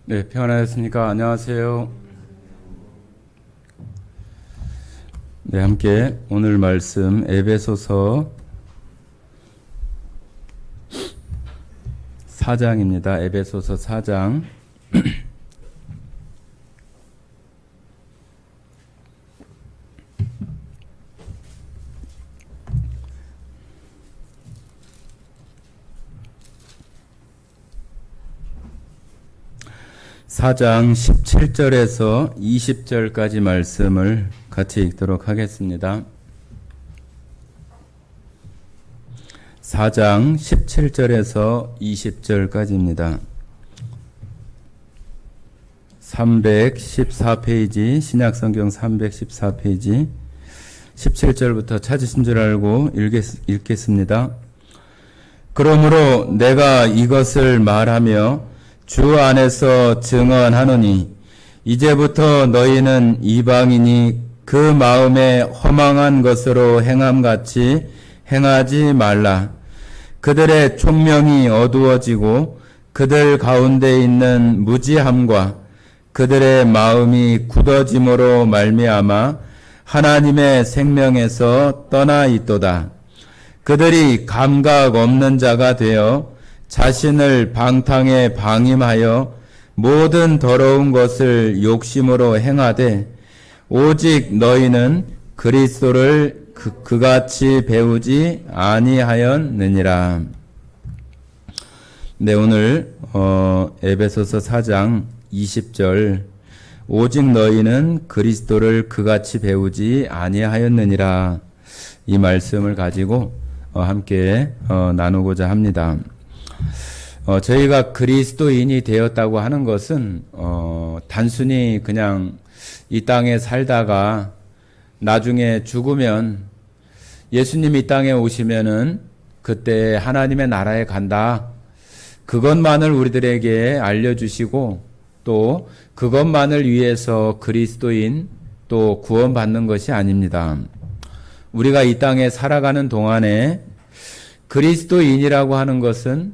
네, 평안하셨습니까? 안녕하세요. 네, 함께 오늘 말씀 에베소서 4장입니다. 에베소서 4장. (4장) 17절에서 20절까지 말씀을 같이 읽도록 하겠습니다. 4장 17절에서 20절까지입니다. 314페이지, 신약성경 314페이지, 17절부터 찾으신 줄 알고 읽겠습니다. 그러므로 내가 이것을 말하며 주 안에서 증언하노니 이제부터 너희는 이방인이 그 마음에 허망한 것으로 행함같이 행하지 말라. 그들의 총명이 어두워지고 그들 가운데 있는 무지함과 그들의 마음이 굳어짐으로 말미암아 하나님의 생명에서 떠나 있도다. 그들이 감각 없는 자가 되어 자신을 방탕에 방임하여 모든 더러운 것을 욕심으로 행하되 오직 너희는 그리스도를 그같이 배우지 아니하였느니라. 네, 오늘 에베소서 4장 20절 오직 너희는 그리스도를 그같이 배우지 아니하였느니라, 이 말씀을 가지고 함께 나누고자 합니다. 저희가 그리스도인이 되었다고 하는 것은 단순히 그냥 이 땅에 살다가 나중에 죽으면 예수님 이 땅에 오시면은 그때 하나님의 나라에 간다, 그것만을 우리들에게 알려주시고 또 그것만을 위해서 그리스도인 또 구원받는 것이 아닙니다. 우리가 이 땅에 살아가는 동안에 그리스도인이라고 하는 것은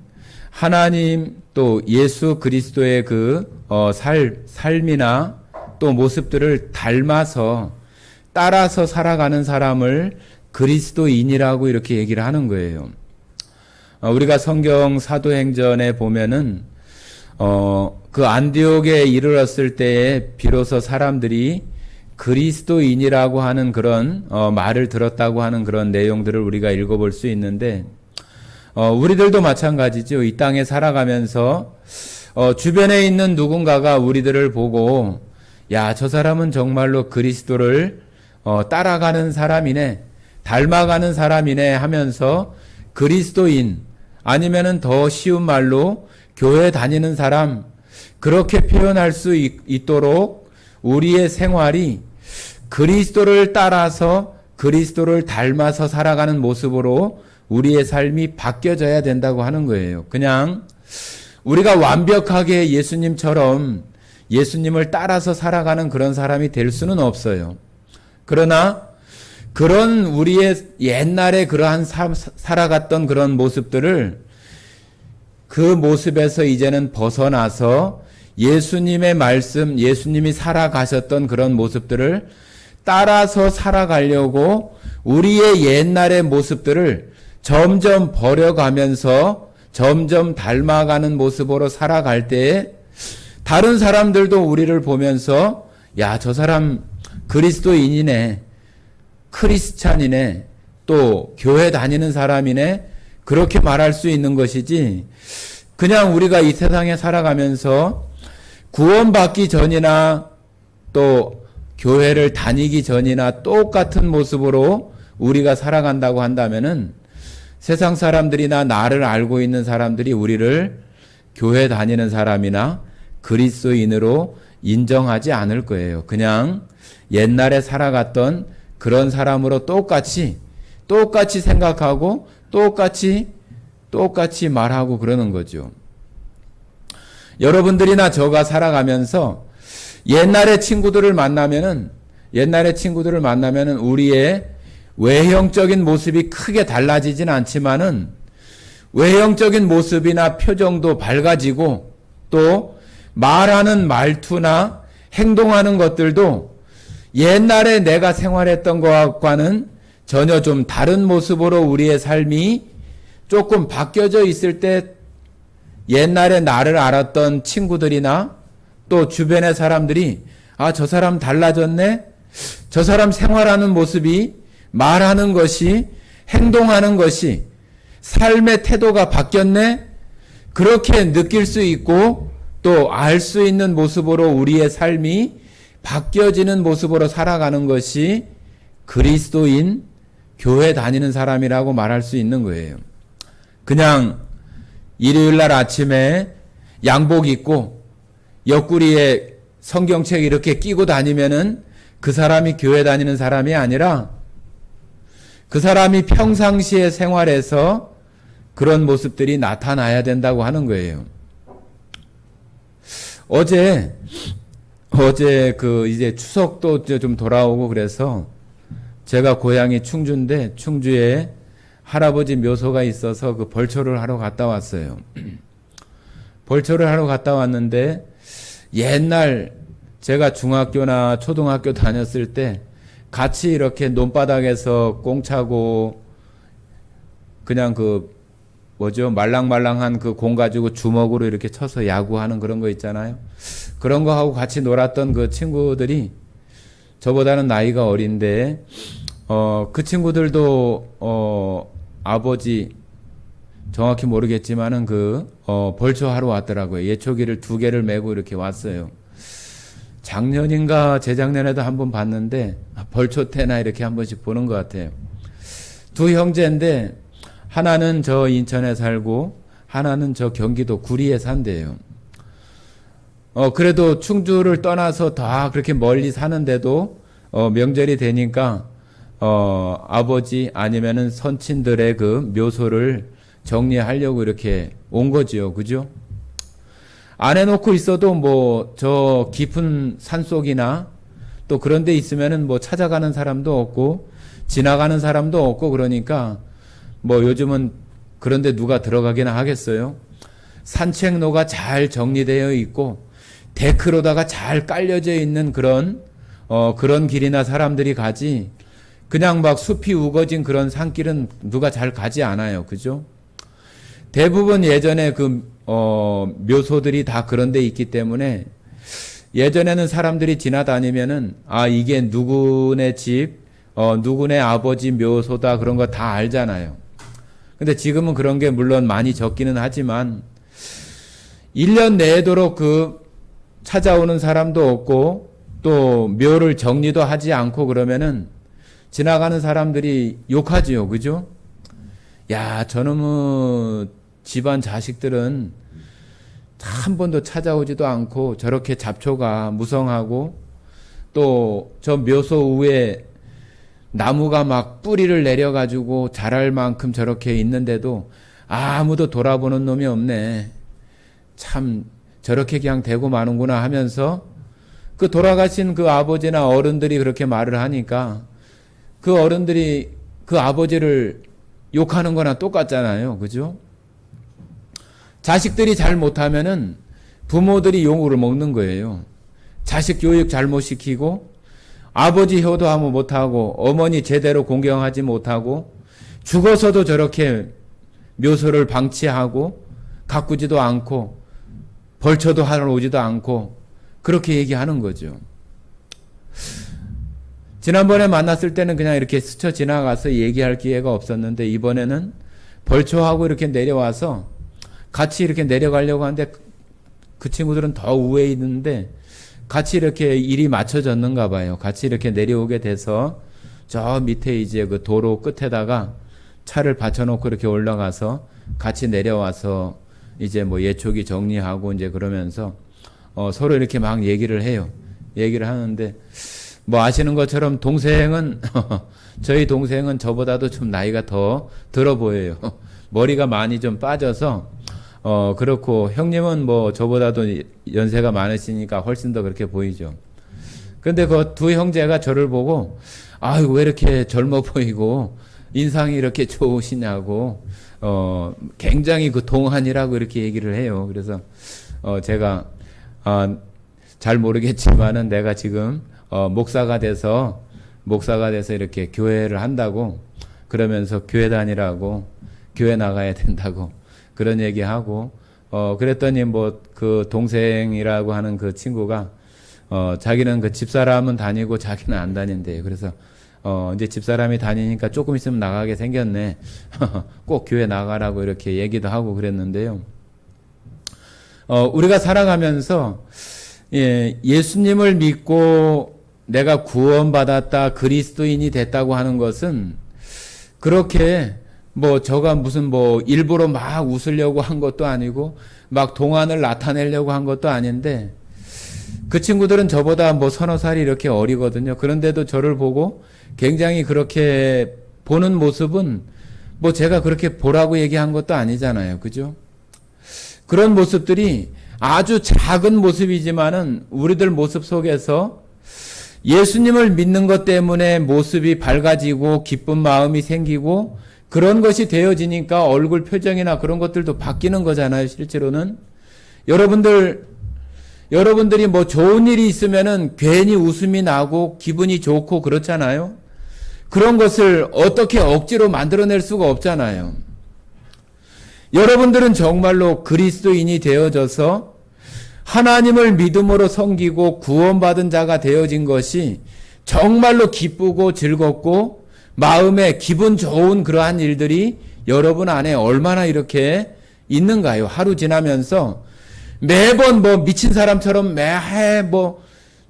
하나님 또 예수 그리스도의 그 삶이나 또 모습들을 닮아서 따라서 살아가는 사람을 그리스도인이라고 이렇게 얘기를 하는 거예요. 우리가 성경 사도행전에 보면은 그 안디옥에 이르렀을 때에 비로소 사람들이 그리스도인이라고 하는 그런 말을 들었다고 하는 그런 내용들을 우리가 읽어볼 수 있는데, 우리들도 마찬가지죠. 이 땅에 살아가면서 주변에 있는 누군가가 우리들을 보고 야, 저 사람은 정말로 그리스도를 따라가는 사람이네, 닮아가는 사람이네 하면서 그리스도인, 아니면은 더 쉬운 말로 교회 다니는 사람, 그렇게 표현할 수 있도록 우리의 생활이 그리스도를 따라서 그리스도를 닮아서 살아가는 모습으로 우리의 삶이 바뀌어져야 된다고 하는 거예요. 그냥 우리가 완벽하게 예수님처럼 예수님을 따라서 살아가는 그런 사람이 될 수는 없어요. 그러나 그런 우리의 옛날에 그러한 살아갔던 그런 모습들을, 그 모습에서 이제는 벗어나서 예수님의 말씀, 예수님이 살아가셨던 그런 모습들을 따라서 살아가려고 우리의 옛날의 모습들을 점점 버려가면서 점점 닮아가는 모습으로 살아갈 때에 다른 사람들도 우리를 보면서 야, 저 사람 그리스도인이네, 크리스찬이네, 또 교회 다니는 사람이네, 그렇게 말할 수 있는 것이지, 그냥 우리가 이 세상에 살아가면서 구원받기 전이나 또 교회를 다니기 전이나 똑같은 모습으로 우리가 살아간다고 한다면은 세상 사람들이나 나를 알고 있는 사람들이 우리를 교회 다니는 사람이나 그리스도인으로 인정하지 않을 거예요. 그냥 옛날에 살아갔던 그런 사람으로 똑같이 생각하고 똑같이 말하고 그러는 거죠. 여러분들이나 저가 살아가면서 옛날의 친구들을 만나면은 우리의 외형적인 모습이 크게 달라지진 않지만은 외형적인 모습이나 표정도 밝아지고 또 말하는 말투나 행동하는 것들도 옛날에 내가 생활했던 것과는 전혀 좀 다른 모습으로 우리의 삶이 조금 바뀌어져 있을 때 옛날에 나를 알았던 친구들이나 또 주변의 사람들이 아, 저 사람 달라졌네? 저 사람 생활하는 모습이, 말하는 것이, 행동하는 것이, 삶의 태도가 바뀌었네? 그렇게 느낄 수 있고 또 알 수 있는 모습으로 우리의 삶이 바뀌어지는 모습으로 살아가는 것이 그리스도인, 교회 다니는 사람이라고 말할 수 있는 거예요. 그냥 일요일 날 아침에 양복 입고 옆구리에 성경책 이렇게 끼고 다니면은 그 사람이 교회 다니는 사람이 아니라 그 사람이 평상시의 생활에서 그런 모습들이 나타나야 된다고 하는 거예요. 어제 이제 추석도 좀 돌아오고 그래서 제가 고향이 충주인데 충주에 할아버지 묘소가 있어서 그 벌초를 하러 갔다 왔어요. 벌초를 하러 갔다 왔는데 옛날 제가 중학교나 초등학교 다녔을 때 같이 이렇게 논바닥에서 꽁 차고 그냥 말랑말랑한 그 공 가지고 주먹으로 이렇게 쳐서 야구하는 그런 거 있잖아요. 그런 거 하고 같이 놀았던 그 친구들이 저보다는 나이가 어린데 그 친구들도 아버지 정확히 모르겠지만은 벌초하러 왔더라고요. 예초기를 2개를 메고 이렇게 왔어요. 작년인가 재작년에도 한번 봤는데 벌초 때나 이렇게 한 번씩 보는 것 같아요. 두 형제인데 하나는 저 인천에 살고 하나는 저 경기도 구리에 산대요. 그래도 충주를 떠나서 다 그렇게 멀리 사는데도 명절이 되니까 아버지 아니면은 선친들의 그 묘소를 정리하려고 이렇게 온 거지요. 그죠? 안 해놓고 있어도 뭐 저 깊은 산속이나 또 그런 데 있으면은 뭐 찾아가는 사람도 없고 지나가는 사람도 없고 그러니까 뭐 요즘은 그런데 누가 들어가기나 하겠어요? 산책로가 잘 정리되어 있고 데크로다가 잘 깔려져 있는 그런 길이나 사람들이 가지 그냥 막 숲이 우거진 그런 산길은 누가 잘 가지 않아요. 그죠? 대부분 예전에 묘소들이 다 그런 데 있기 때문에 예전에는 사람들이 지나다니면은 아, 이게 누구네 집, 누구네 아버지 묘소다 그런 거 다 알잖아요. 근데 지금은 그런 게 물론 많이 적기는 하지만 1년 내도록 찾아오는 사람도 없고 또 묘를 정리도 하지 않고 그러면은 지나가는 사람들이 욕하지요. 그죠? 야, 저놈의 집안 자식들은 한 번도 찾아오지도 않고 저렇게 잡초가 무성하고 또 저 묘소 위에 나무가 막 뿌리를 내려가지고 자랄 만큼 저렇게 있는데도 아무도 돌아보는 놈이 없네. 참 저렇게 그냥 되고 마는구나 하면서 그 돌아가신 그 아버지나 어른들이 그렇게 말을 하니까 그 어른들이 그 아버지를 욕하는 거나 똑같잖아요. 그죠? 자식들이 잘 못하면은 부모들이 욕을 먹는 거예요. 자식 교육 잘못 시키고 아버지 효도하면 못하고 어머니 제대로 공경하지 못하고 죽어서도 저렇게 묘소를 방치하고 가꾸지도 않고 벌초도 하러 오지도 않고 그렇게 얘기하는 거죠. 지난번에 만났을 때는 그냥 이렇게 스쳐 지나가서 얘기할 기회가 없었는데 이번에는 벌초하고 이렇게 내려와서 같이 이렇게 내려가려고 하는데 그 친구들은 더 우회에 있는데 같이 이렇게 일이 맞춰졌는가 봐요. 같이 이렇게 내려오게 돼서 저 밑에 이제 그 도로 끝에다가 차를 받쳐놓고 이렇게 올라가서 같이 내려와서 이제 뭐 예초기 정리하고 이제 그러면서 서로 이렇게 막 얘기를 해요. 얘기를 하는데 뭐 아시는 것처럼 동생은 저희 동생은 저보다도 좀 나이가 더 들어 보여요. 머리가 많이 좀 빠져서 그렇고 형님은 뭐 저보다도 연세가 많으시니까 훨씬 더 그렇게 보이죠. 근데 그 두 형제가 저를 보고 아이고 왜 이렇게 젊어 보이고 인상이 이렇게 좋으시냐고 굉장히 동안이라고 이렇게 얘기를 해요. 그래서 제가 잘 모르겠지만은 내가 지금 목사가 돼서 이렇게 교회를 한다고 그러면서 교회 다니라고 교회 나가야 된다고 그런 얘기하고 그랬더니 뭐 그 동생이라고 하는 그 친구가 자기는 그 집사람은 다니고 자기는 안 다닌대요. 그래서 이제 집사람이 다니니까 조금 있으면 나가게 생겼네. 꼭 교회 나가라고 이렇게 얘기도 하고 그랬는데요. 우리가 살아가면서 예수님을 믿고 내가 구원받았다, 그리스도인이 됐다고 하는 것은 그렇게 뭐 저가 무슨 뭐 일부러 막 웃으려고 한 것도 아니고 막 동안을 나타내려고 한 것도 아닌데 그 친구들은 저보다 뭐 서너 살이 이렇게 어리거든요. 그런데도 저를 보고 굉장히 그렇게 보는 모습은 뭐 제가 그렇게 보라고 얘기한 것도 아니잖아요. 그죠? 그런 모습들이 아주 작은 모습이지만은 우리들 모습 속에서 예수님을 믿는 것 때문에 모습이 밝아지고 기쁜 마음이 생기고 그런 것이 되어지니까 얼굴 표정이나 그런 것들도 바뀌는 거잖아요. 실제로는 여러분들이 뭐 좋은 일이 있으면은 괜히 웃음이 나고 기분이 좋고 그렇잖아요. 그런 것을 어떻게 억지로 만들어낼 수가 없잖아요. 여러분들은 정말로 그리스도인이 되어져서 하나님을 믿음으로 섬기고 구원받은 자가 되어진 것이 정말로 기쁘고 즐겁고 마음에 기분 좋은 그러한 일들이 여러분 안에 얼마나 이렇게 있는가요? 하루 지나면서 매번 뭐 미친 사람처럼 매해 뭐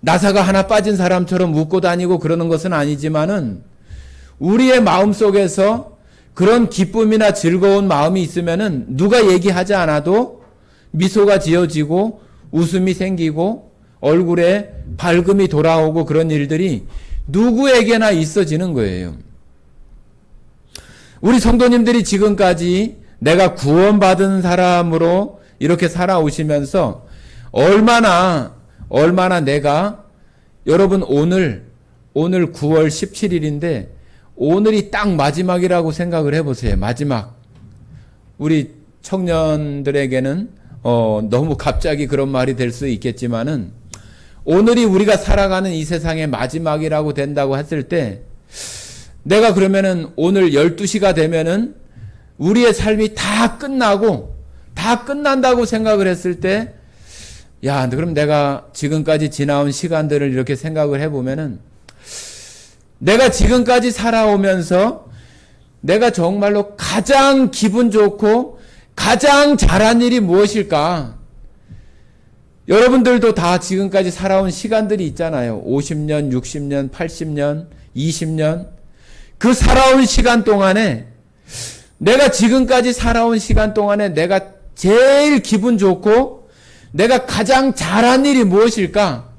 나사가 하나 빠진 사람처럼 웃고 다니고 그러는 것은 아니지만은 우리의 마음 속에서 그런 기쁨이나 즐거운 마음이 있으면은 누가 얘기하지 않아도 미소가 지어지고 웃음이 생기고 얼굴에 밝음이 돌아오고 그런 일들이 누구에게나 있어지는 거예요. 우리 성도님들이 지금까지 내가 구원받은 사람으로 이렇게 살아오시면서 얼마나 내가 여러분 오늘 9월 17일인데 오늘이 딱 마지막이라고 생각을 해보세요. 마지막. 우리 청년들에게는 너무 갑자기 그런 말이 될 수 있겠지만은 오늘이 우리가 살아가는 이 세상의 마지막이라고 된다고 했을 때 내가 그러면은 오늘 12시가 되면은 우리의 삶이 다 끝난다고 생각을 했을 때 야, 그럼 내가 지금까지 지나온 시간들을 이렇게 생각을 해보면은 내가 지금까지 살아오면서 내가 정말로 가장 기분 좋고 가장 잘한 일이 무엇일까? 여러분들도 다 지금까지 살아온 시간들이 있잖아요. 50년, 60년, 80년, 20년. 그 살아온 시간 동안에 내가 지금까지 살아온 시간 동안에 내가 제일 기분 좋고 내가 가장 잘한 일이 무엇일까?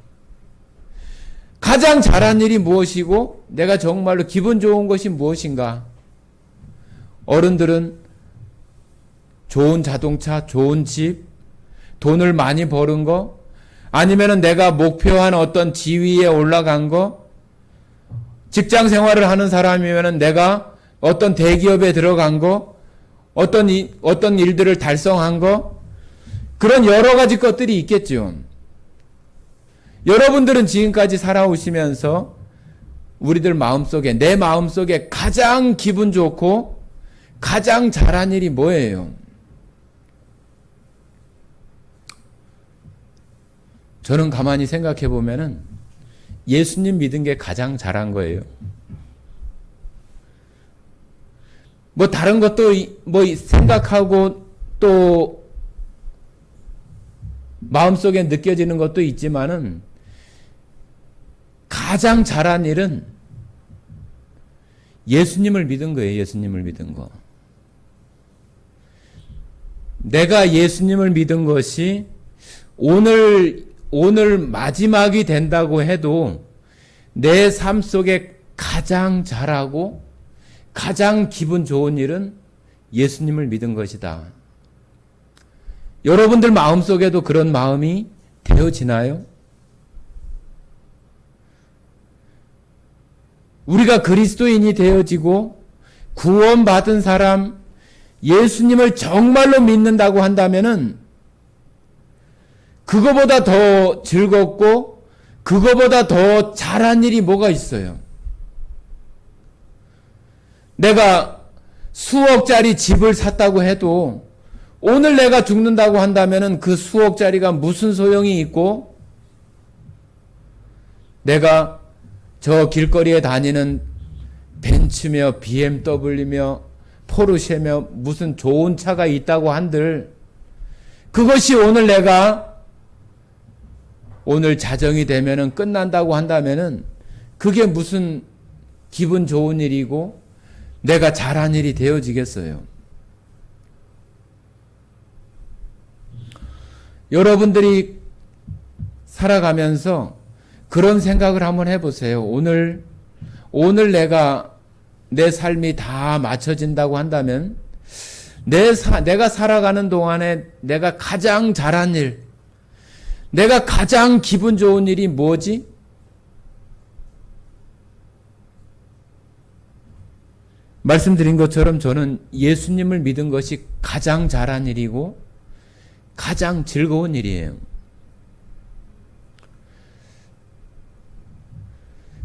가장 잘한 일이 무엇이고 내가 정말로 기분 좋은 것이 무엇인가? 어른들은 좋은 자동차, 좋은 집, 돈을 많이 버는 거, 아니면은 내가 목표한 어떤 지위에 올라간 거, 직장 생활을 하는 사람이면은 내가 어떤 대기업에 들어간 거, 어떤 일들을 달성한 거, 그런 여러 가지 것들이 있겠죠. 여러분들은 지금까지 살아오시면서 우리들 마음속에, 내 마음속에 가장 기분 좋고 가장 잘한 일이 뭐예요? 저는 가만히 생각해 보면은 예수님 믿은 게 가장 잘한 거예요. 뭐 다른 것도 뭐 생각하고 또 마음속에 느껴지는 것도 있지만은 가장 잘한 일은 예수님을 믿은 거예요. 예수님을 믿은 거. 내가 예수님을 믿은 것이 오늘 마지막이 된다고 해도 내 삶 속에 가장 잘하고 가장 기분 좋은 일은 예수님을 믿은 것이다. 여러분들 마음속에도 그런 마음이 되어지나요? 우리가 그리스도인이 되어지고 구원받은 사람, 예수님을 정말로 믿는다고 한다면은 그거보다 더 즐겁고 그거보다 더 잘한 일이 뭐가 있어요? 내가 수억짜리 집을 샀다고 해도 오늘 내가 죽는다고 한다면 그 수억짜리가 무슨 소용이 있고, 내가 저 길거리에 다니는 벤츠며 BMW며 포르쉐며 무슨 좋은 차가 있다고 한들 그것이 오늘 내가 오늘 자정이 되면은 끝난다고 한다면은 그게 무슨 기분 좋은 일이고 내가 잘한 일이 되어지겠어요. 여러분들이 살아가면서 그런 생각을 한번 해보세요. 오늘 내가 내 삶이 다 맞춰진다고 한다면 내가 살아가는 동안에 내가 가장 잘한 일, 내가 가장 기분 좋은 일이 뭐지? 말씀드린 것처럼 저는 예수님을 믿은 것이 가장 잘한 일이고 가장 즐거운 일이에요.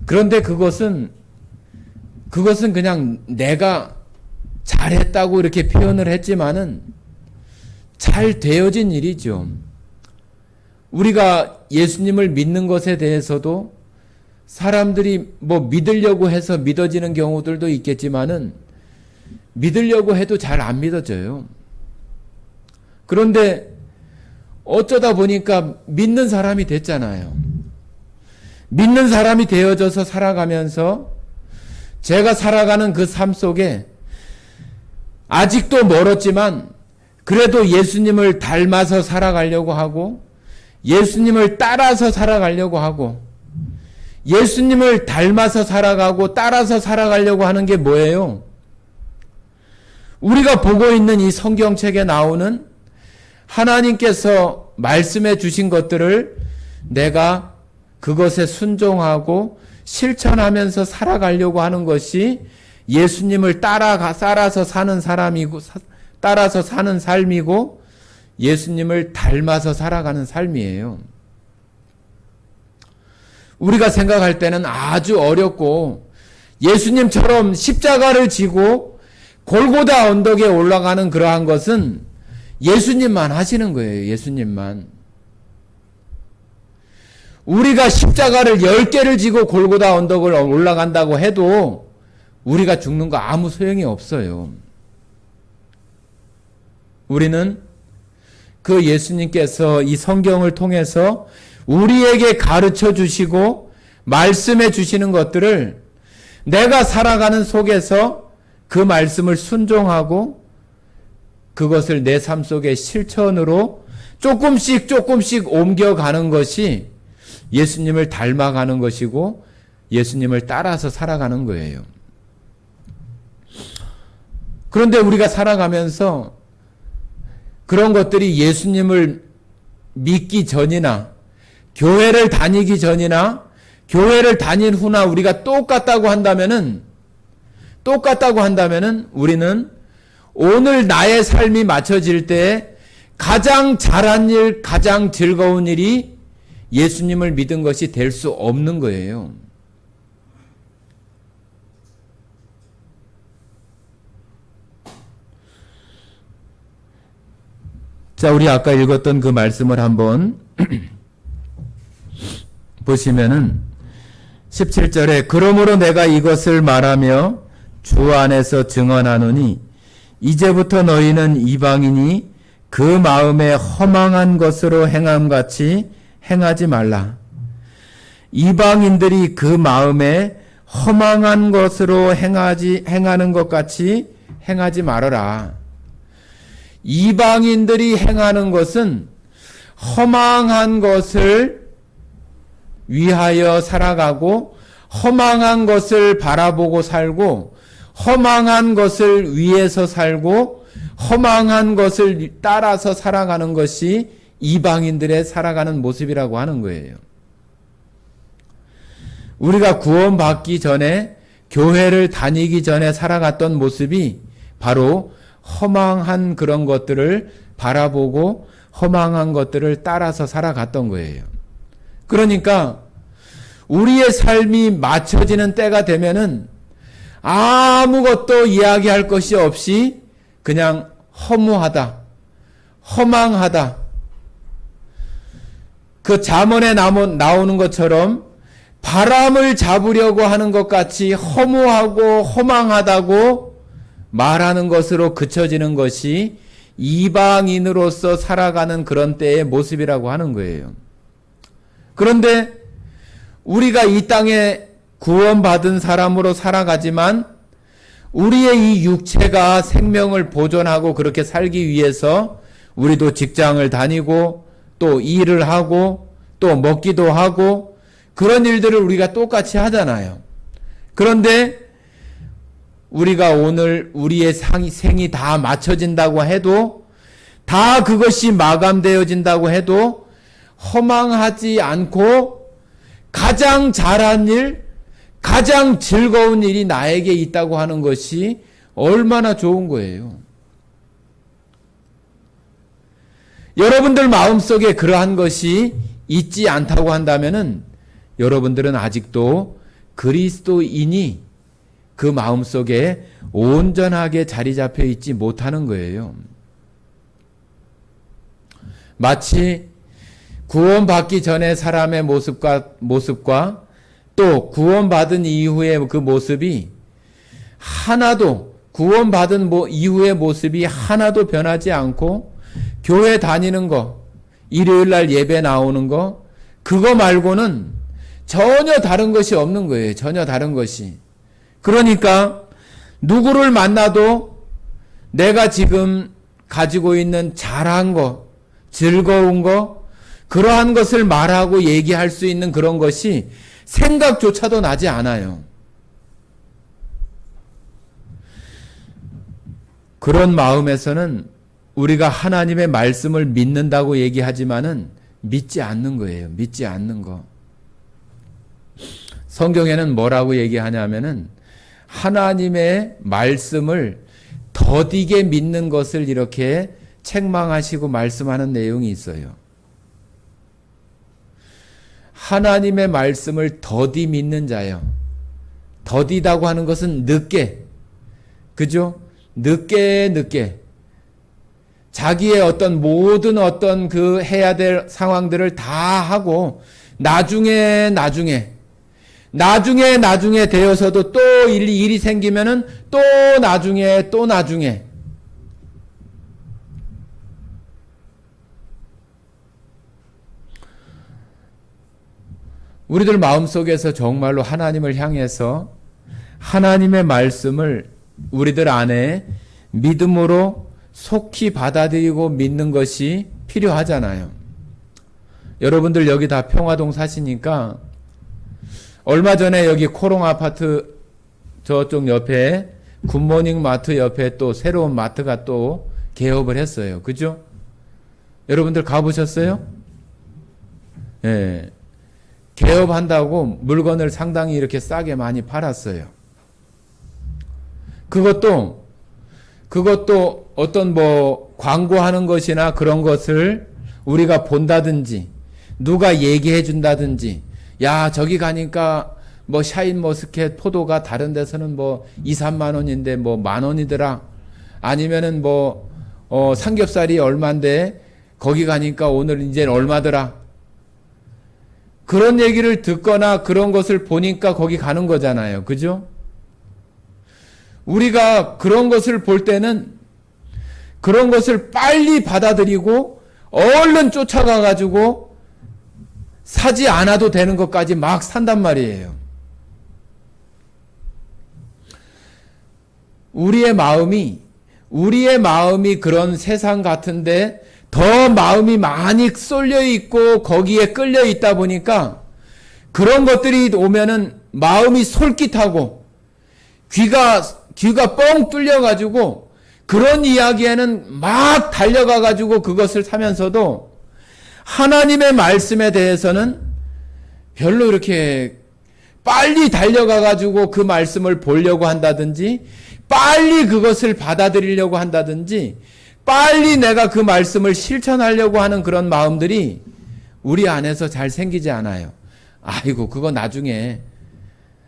그런데 그것은 그냥 내가 잘했다고 이렇게 표현을 했지만은 잘 되어진 일이죠. 우리가 예수님을 믿는 것에 대해서도 사람들이 뭐 믿으려고 해서 믿어지는 경우들도 있겠지만은 믿으려고 해도 잘 안 믿어져요. 그런데 어쩌다 보니까 믿는 사람이 됐잖아요. 믿는 사람이 되어져서 살아가면서 제가 살아가는 그 삶 속에 아직도 멀었지만 그래도 예수님을 닮아서 살아가려고 하고 예수님을 따라서 살아가려고 하고 예수님을 닮아서 살아가고 따라서 살아가려고 하는 게 뭐예요? 우리가 보고 있는 이 성경책에 나오는 하나님께서 말씀해 주신 것들을 내가 그것에 순종하고 실천하면서 살아가려고 하는 것이 예수님을 따라서 사는 사람이고, 따라서 사는 삶이고, 예수님을 닮아서 살아가는 삶이에요. 우리가 생각할 때는 아주 어렵고, 예수님처럼 십자가를 지고, 골고다 언덕에 올라가는 그러한 것은 예수님만 하시는 거예요. 예수님만. 우리가 십자가를 10개를 지고 골고다 언덕을 올라간다고 해도 우리가 죽는 거 아무 소용이 없어요. 우리는 그 예수님께서 이 성경을 통해서 우리에게 가르쳐 주시고 말씀해 주시는 것들을 내가 살아가는 속에서 그 말씀을 순종하고 그것을 내 삶 속의 실천으로 조금씩 옮겨가는 것이 예수님을 닮아가는 것이고 예수님을 따라서 살아가는 거예요. 그런데 우리가 살아가면서 그런 것들이 예수님을 믿기 전이나 교회를 다니기 전이나 교회를 다닌 후나 우리가 똑같다고 한다면은 우리는 오늘 나의 삶이 맞춰질 때 가장 잘한 일, 가장 즐거운 일이 예수님을 믿은 것이 될 수 없는 거예요. 자, 우리 아까 읽었던 그 말씀을 한번 보시면은 17절에 그러므로 내가 이것을 말하며 주 안에서 증언하노니 이제부터 너희는 이방인이 그 마음에 허망한 것으로 행함같이 행하지 말라. 이방인들이 그 마음에 허망한 것으로 행하는 것 같이 행하지 말아라. 이방인들이 행하는 것은 허망한 것을 위하여 살아가고 허망한 것을 바라보고 살고 허망한 것을 위해서 살고 허망한 것을 따라서 살아가는 것이 이방인들의 살아가는 모습이라고 하는 거예요. 우리가 구원받기 전에 교회를 다니기 전에 살아갔던 모습이 바로 허망한 그런 것들을 바라보고 허망한 것들을 따라서 살아갔던 거예요. 그러니까 우리의 삶이 맞춰지는 때가 되면은 아무것도 이야기할 것이 없이 그냥 허무하다, 허망하다. 그 잠언에 나오는 것처럼 바람을 잡으려고 하는 것 같이 허무하고 허망하다고 말하는 것으로 그쳐지는 것이 이방인으로서 살아가는 그런 때의 모습이라고 하는 거예요. 그런데 우리가 이 땅에 구원받은 사람으로 살아가지만 우리의 이 육체가 생명을 보존하고 그렇게 살기 위해서 우리도 직장을 다니고 또 일을 하고 또 먹기도 하고 그런 일들을 우리가 똑같이 하잖아요. 그런데 우리가 오늘 우리의 생이 다 맞춰진다고 해도 다 그것이 마감되어진다고 해도 허망하지 않고 가장 잘한 일, 가장 즐거운 일이 나에게 있다고 하는 것이 얼마나 좋은 거예요. 여러분들 마음속에 그러한 것이 있지 않다고 한다면은 여러분들은 아직도 그리스도인이 그 마음속에 온전하게 자리 잡혀 있지 못하는 거예요. 마치 구원받기 전에 사람의 모습과 또 구원받은 이후의 그 모습이 하나도 구원받은 이후의 모습이 하나도 변하지 않고 교회 다니는 거, 일요일 날 예배 나오는 거, 그거 말고는 전혀 다른 것이 없는 거예요. 전혀 다른 것이. 그러니까 누구를 만나도 내가 지금 가지고 있는 잘한 거, 즐거운 거, 그러한 것을 말하고 얘기할 수 있는 그런 것이 생각조차도 나지 않아요. 그런 마음에서는 우리가 하나님의 말씀을 믿는다고 얘기하지만은 믿지 않는 거예요. 믿지 않는 거. 성경에는 뭐라고 얘기하냐면은 하나님의 말씀을 더디게 믿는 것을 이렇게 책망하시고 말씀하는 내용이 있어요. 하나님의 말씀을 더디 믿는 자요. 더디다고 하는 것은 늦게, 그죠? 늦게 자기의 어떤 모든 어떤 그 해야 될 상황들을 다 하고 나중에 되어서도 또 일이 생기면은 또 나중에 우리들 마음속에서 정말로 하나님을 향해서 하나님의 말씀을 우리들 안에 믿음으로 속히 받아들이고 믿는 것이 필요하잖아요. 여러분들 여기 다 평화동 사시니까 얼마 전에 여기 코롱 아파트 저쪽 옆에 굿모닝 마트 옆에 또 새로운 마트가 또 개업을 했어요. 그죠? 여러분들 가보셨어요? 예. 개업한다고 물건을 상당히 이렇게 싸게 많이 팔았어요. 그것도 어떤 광고하는 것이나 그런 것을 우리가 본다든지 누가 얘기해 준다든지 야 저기 가니까 샤인머스켓 포도가 다른 데서는 2, 3만 원인데 10,000원이더라. 아니면은 삼겹살이 얼만데 거기 가니까 오늘 이제 얼마더라. 그런 얘기를 듣거나 그런 것을 보니까 거기 가는 거잖아요. 그죠? 우리가 그런 것을 볼 때는 그런 것을 빨리 받아들이고 얼른 쫓아가가지고 사지 않아도 되는 것까지 막 산단 말이에요. 우리의 마음이 그런 세상 같은데 더 마음이 많이 쏠려 있고 거기에 끌려 있다 보니까 그런 것들이 오면은 마음이 솔깃하고 귀가 뻥 뚫려 가지고 그런 이야기에는 막 달려가 가지고 그것을 사면서도 하나님의 말씀에 대해서는 별로 이렇게 빨리 달려가 가지고 그 말씀을 보려고 한다든지 빨리 그것을 받아들이려고 한다든지 빨리 내가 그 말씀을 실천하려고 하는 그런 마음들이 우리 안에서 잘 생기지 않아요. 아이고, 그거 나중에,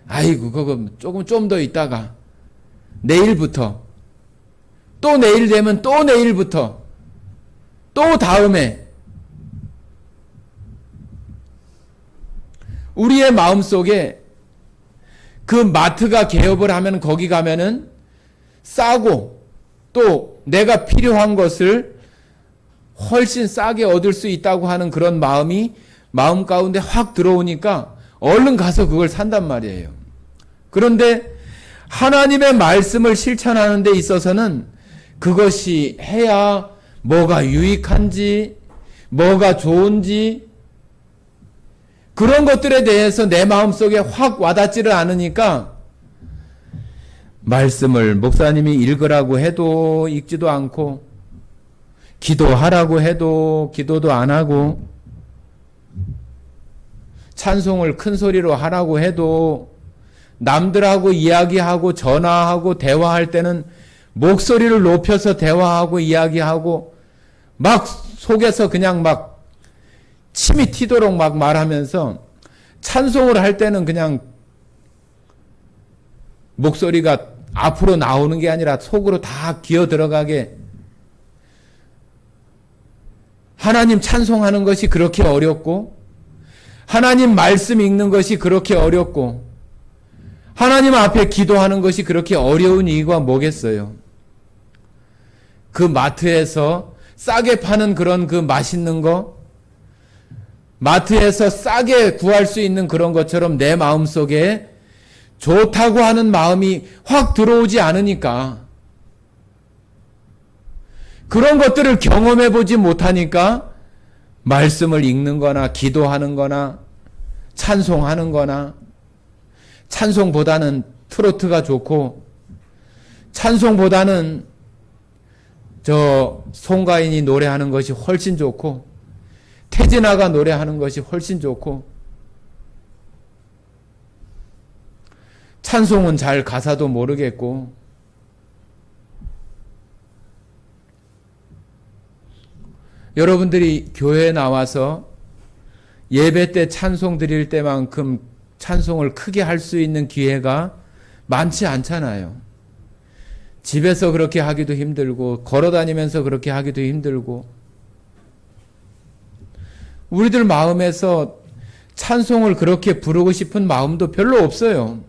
아이고, 그거 조금 좀 더 있다가, 내일부터, 또 내일 되면 또 내일부터, 또 다음에, 우리의 마음 속에 그 마트가 개업을 하면 거기 가면은 싸고 또 내가 필요한 것을 훨씬 싸게 얻을 수 있다고 하는 그런 마음이 마음 가운데 확 들어오니까 얼른 가서 그걸 산단 말이에요. 그런데 하나님의 말씀을 실천하는 데 있어서는 그것이 해야 뭐가 유익한지, 뭐가 좋은지, 그런 것들에 대해서 내 마음속에 확 와닿지를 않으니까 말씀을 목사님이 읽으라고 해도 읽지도 않고, 기도하라고 해도 기도도 안 하고, 찬송을 큰 소리로 하라고 해도 남들하고 이야기하고 전화하고 대화할 때는 목소리를 높여서 대화하고 이야기하고 막 속에서 그냥 막 침이 튀도록 막 말하면서, 찬송을 할 때는 그냥 목소리가 앞으로 나오는 게 아니라 속으로 다 기어 들어가게, 하나님 찬송하는 것이 그렇게 어렵고, 하나님 말씀 읽는 것이 그렇게 어렵고, 하나님 앞에 기도하는 것이 그렇게 어려운 이유가 뭐겠어요? 그 마트에서 싸게 파는 그런 그 맛있는 거, 마트에서 싸게 구할 수 있는 그런 것처럼 내 마음속에 좋다고 하는 마음이 확 들어오지 않으니까, 그런 것들을 경험해 보지 못하니까 말씀을 읽는 거나 기도하는 거나 찬송하는 거나, 찬송보다는 트로트가 좋고, 찬송보다는 저 송가인이 노래하는 것이 훨씬 좋고, 태진아가 노래하는 것이 훨씬 좋고, 찬송은 잘 가사도 모르겠고, 여러분들이 교회에 나와서 예배 때 찬송 드릴 때만큼 찬송을 크게 할 수 있는 기회가 많지 않잖아요. 집에서 그렇게 하기도 힘들고, 걸어다니면서 그렇게 하기도 힘들고, 우리들 마음에서 찬송을 그렇게 부르고 싶은 마음도 별로 없어요.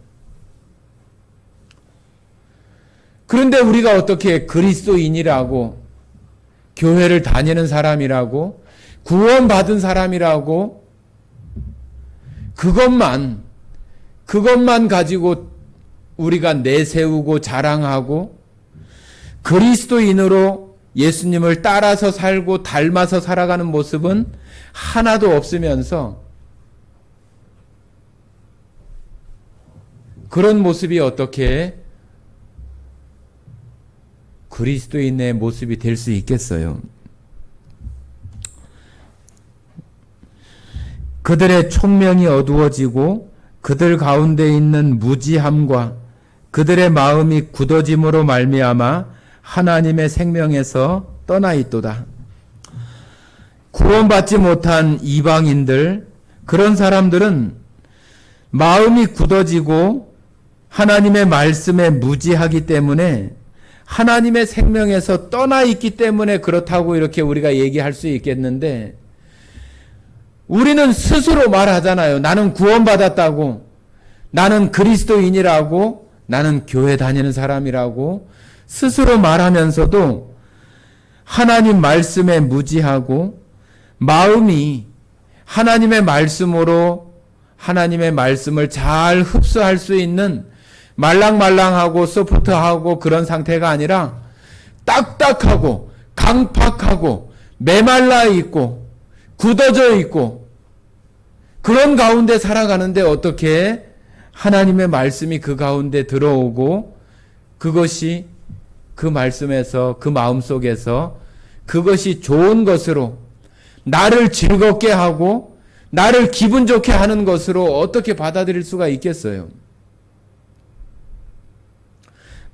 그런데 우리가 어떻게 그리스도인이라고, 교회를 다니는 사람이라고, 구원받은 사람이라고, 그것만 가지고 우리가 내세우고 자랑하고, 그리스도인으로 예수님을 따라서 살고 닮아서 살아가는 모습은 하나도 없으면서, 그런 모습이 어떻게 그리스도인의 모습이 될 수 있겠어요? 그들의 총명이 어두워지고 그들 가운데 있는 무지함과 그들의 마음이 굳어짐으로 말미암아 하나님의 생명에서 떠나 있도다. 구원받지 못한 이방인들, 그런 사람들은 마음이 굳어지고 하나님의 말씀에 무지하기 때문에, 하나님의 생명에서 떠나 있기 때문에 그렇다고 이렇게 우리가 얘기할 수 있겠는데, 우리는 스스로 말하잖아요. 나는 구원받았다고, 나는 그리스도인이라고, 나는 교회 다니는 사람이라고 스스로 말하면서도 하나님 말씀에 무지하고, 마음이 하나님의 말씀으로 하나님의 말씀을 잘 흡수할 수 있는 말랑말랑하고 소프트하고 그런 상태가 아니라 딱딱하고 강팍하고 메말라 있고 굳어져 있고, 그런 가운데 살아가는데 어떻게 하나님의 말씀이 그 가운데 들어오고, 그것이 그 말씀에서, 그 마음속에서 그것이 좋은 것으로, 나를 즐겁게 하고 나를 기분 좋게 하는 것으로 어떻게 받아들일 수가 있겠어요?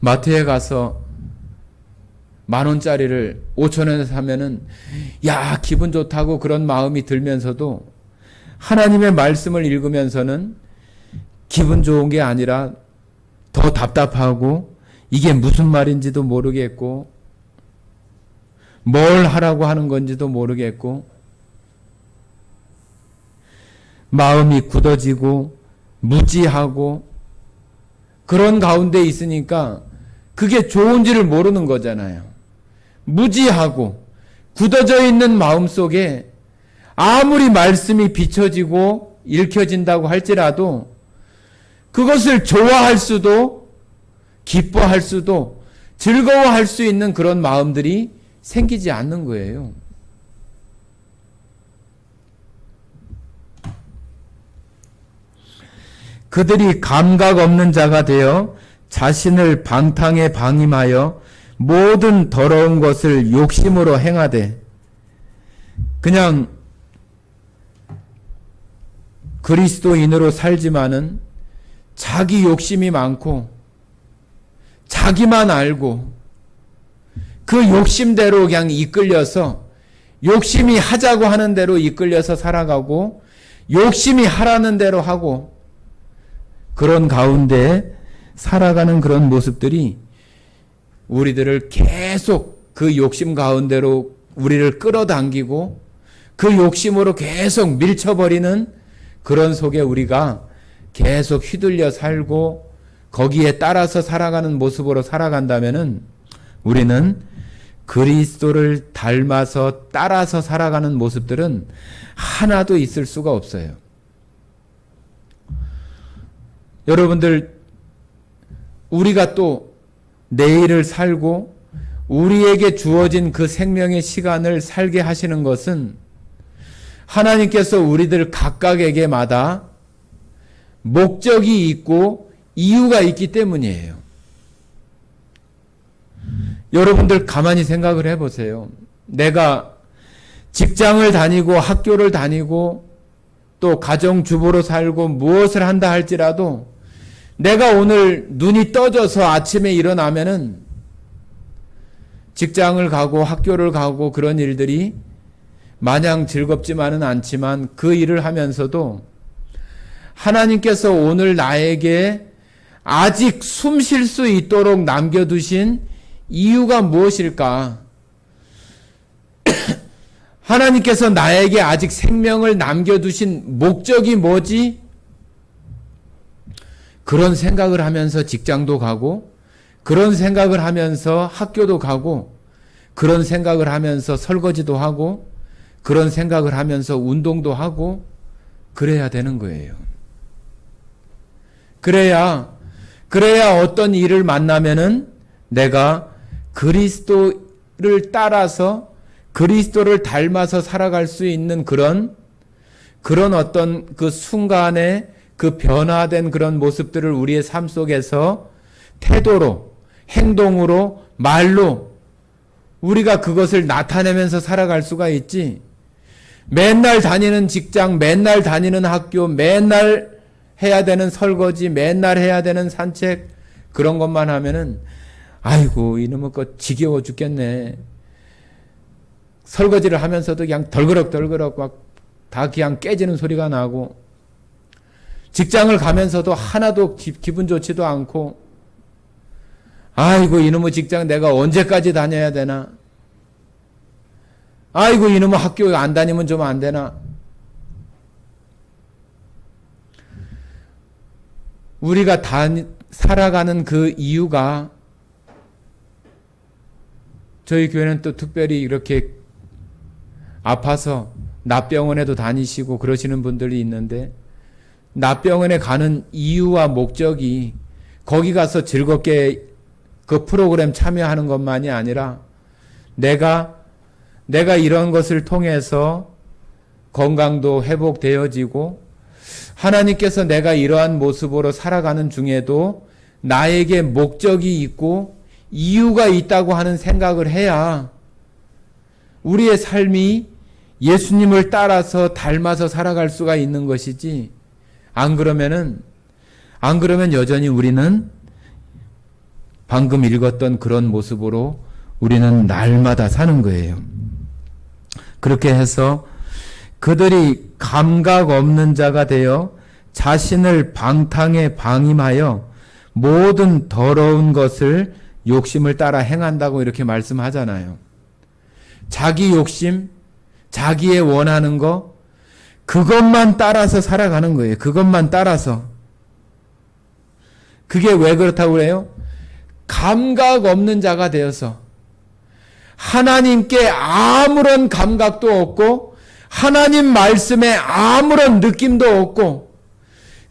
마트에 가서 10,000원짜리를 5,000원에 사면은 야 기분 좋다고 그런 마음이 들면서도 하나님의 말씀을 읽으면서는 기분 좋은 게 아니라 더 답답하고 이게 무슨 말인지도 모르겠고 뭘 하라고 하는 건지도 모르겠고 마음이 굳어지고 무지하고 그런 가운데 있으니까 그게 좋은지를 모르는 거잖아요. 무지하고 굳어져 있는 마음 속에 아무리 말씀이 비춰지고 읽혀진다고 할지라도 그것을 좋아할 수도 기뻐할 수도 즐거워할 수 있는 그런 마음들이 생기지 않는 거예요. 그들이 감각 없는 자가 되어 자신을 방탕에 방임하여 모든 더러운 것을 욕심으로 행하되 그냥 그리스도인으로 살지만은 자기 욕심이 많고 자기만 알고 그 욕심대로 그냥 이끌려서 욕심이 하자고 하는 대로 이끌려서 살아가고 욕심이 하라는 대로 하고 그런 가운데 살아가는 그런 모습들이 우리들을 계속 그 욕심 가운데로 우리를 끌어당기고 그 욕심으로 계속 밀쳐버리는 그런 속에 우리가 계속 휘둘려 살고 거기에 따라서 살아가는 모습으로 살아간다면은 우리는 그리스도를 닮아서 따라서 살아가는 모습들은 하나도 있을 수가 없어요. 여러분들, 우리가 또 내일을 살고 우리에게 주어진 그 생명의 시간을 살게 하시는 것은 하나님께서 우리들 각각에게마다 목적이 있고 이유가 있기 때문이에요. 여러분들 가만히 생각을 해보세요. 내가 직장을 다니고 학교를 다니고 또 가정주부로 살고 무엇을 한다 할지라도 내가 오늘 눈이 떠져서 아침에 일어나면은 직장을 가고 학교를 가고 그런 일들이 마냥 즐겁지만은 않지만 그 일을 하면서도 하나님께서 오늘 나에게 아직 숨 쉴 수 있도록 남겨두신 이유가 무엇일까? 하나님께서 나에게 아직 생명을 남겨두신 목적이 뭐지? 그런 생각을 하면서 직장도 가고 그런 생각을 하면서 학교도 가고 그런 생각을 하면서 설거지도 하고 그런 생각을 하면서 운동도 하고 그래야 되는 거예요. 그래야 어떤 일을 만나면은 내가 그리스도를 따라서 그리스도를 닮아서 살아갈 수 있는 그런 어떤 그 순간에 그 변화된 그런 모습들을 우리의 삶 속에서 태도로, 행동으로, 말로 우리가 그것을 나타내면서 살아갈 수가 있지. 맨날 다니는 직장, 맨날 다니는 학교, 맨날 해야 되는 설거지, 맨날 해야 되는 산책 그런 것만 하면은 아이고 이놈의 것 지겨워 죽겠네. 설거지를 하면서도 그냥 덜그럭 막 다 그냥 깨지는 소리가 나고 직장을 가면서도 하나도 기분 좋지도 않고 아이고 이놈의 직장 내가 언제까지 다녀야 되나? 아이고 이놈의 학교 안 다니면 좀 안 되나? 우리가 살아가는 그 이유가 저희 교회는 또 특별히 이렇게 아파서 납병원에도 다니시고 그러시는 분들이 있는데 납병원에 가는 이유와 목적이 거기 가서 즐겁게 그 프로그램 참여하는 것만이 아니라 내가 이런 것을 통해서 건강도 회복되어지고 하나님께서 내가 이러한 모습으로 살아가는 중에도 나에게 목적이 있고 이유가 있다고 하는 생각을 해야 우리의 삶이 예수님을 따라서 닮아서 살아갈 수가 있는 것이지 안 그러면 여전히 우리는 방금 읽었던 그런 모습으로 우리는 날마다 사는 거예요. 그렇게 해서 그들이 감각 없는 자가 되어 자신을 방탕에 방임하여 모든 더러운 것을 욕심을 따라 행한다고 이렇게 말씀하잖아요. 자기 욕심, 자기의 원하는 거, 그것만 따라서 살아가는 거예요. 그것만 따라서. 그게 왜 그렇다고 그래요? 감각 없는 자가 되어서 하나님께 아무런 감각도 없고 하나님 말씀에 아무런 느낌도 없고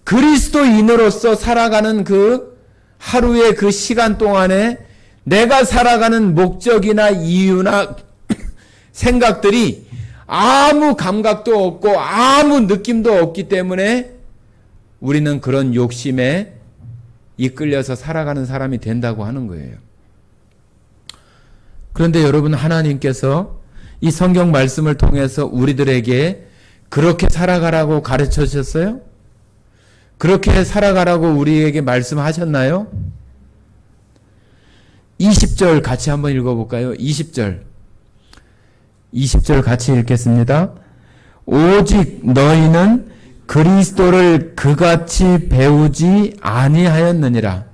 그리스도인으로서 살아가는 그 하루의 그 시간 동안에 내가 살아가는 목적이나 이유나 생각들이 아무 감각도 없고 아무 느낌도 없기 때문에 우리는 그런 욕심에 이끌려서 살아가는 사람이 된다고 하는 거예요. 그런데 여러분, 하나님께서 이 성경 말씀을 통해서 우리들에게 그렇게 살아가라고 가르쳐 주셨어요? 그렇게 살아가라고 우리에게 말씀하셨나요? 20절 같이 한번 읽어볼까요? 20절 같이 읽겠습니다. 오직 너희는 그리스도를 그같이 배우지 아니하였느니라.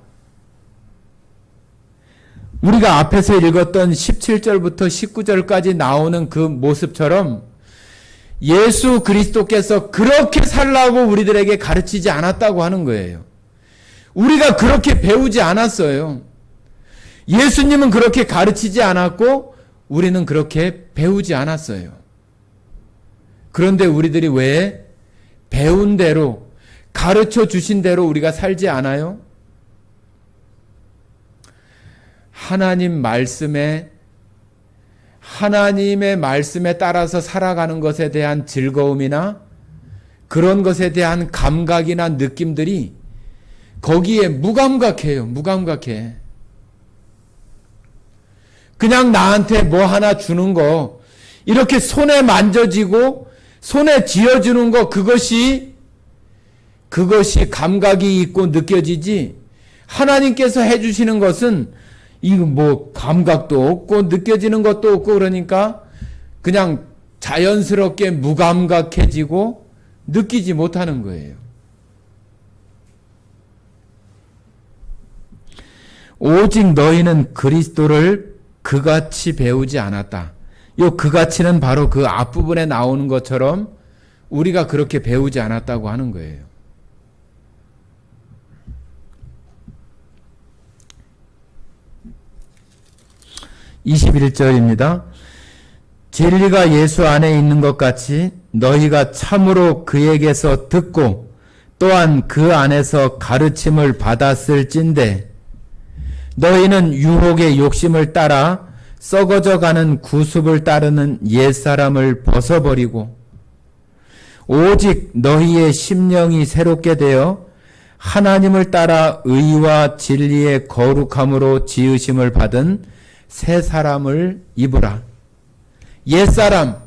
우리가 앞에서 읽었던 17절부터 19절까지 나오는 그 모습처럼 예수 그리스도께서 그렇게 살라고 우리들에게 가르치지 않았다고 하는 거예요. 우리가 그렇게 배우지 않았어요. 예수님은 그렇게 가르치지 않았고 우리는 그렇게 배우지 않았어요. 그런데 우리들이 왜 배운 대로, 가르쳐 주신 대로 우리가 살지 않아요? 하나님의 말씀에 따라서 살아가는 것에 대한 즐거움이나 그런 것에 대한 감각이나 느낌들이 거기에 무감각해요. 무감각해. 그냥 나한테 뭐 하나 주는 거, 이렇게 손에 만져지고 손에 쥐어주는 거, 그것이 감각이 있고 느껴지지, 하나님께서 해주시는 것은 이거 뭐 감각도 없고 느껴지는 것도 없고 그러니까 그냥 자연스럽게 무감각해지고 느끼지 못하는 거예요. 오직 너희는 그리스도를 그같이 배우지 않았다. 요 그같이는 바로 그 앞부분에 나오는 것처럼 우리가 그렇게 배우지 않았다고 하는 거예요. 21절입니다. 진리가 예수 안에 있는 것 같이 너희가 참으로 그에게서 듣고 또한 그 안에서 가르침을 받았을진대 너희는 유혹의 욕심을 따라 썩어져가는 구습을 따르는 옛사람을 벗어버리고 오직 너희의 심령이 새롭게 되어 하나님을 따라 의와 진리의 거룩함으로 지으심을 받은 새 사람을 입으라. 옛사람,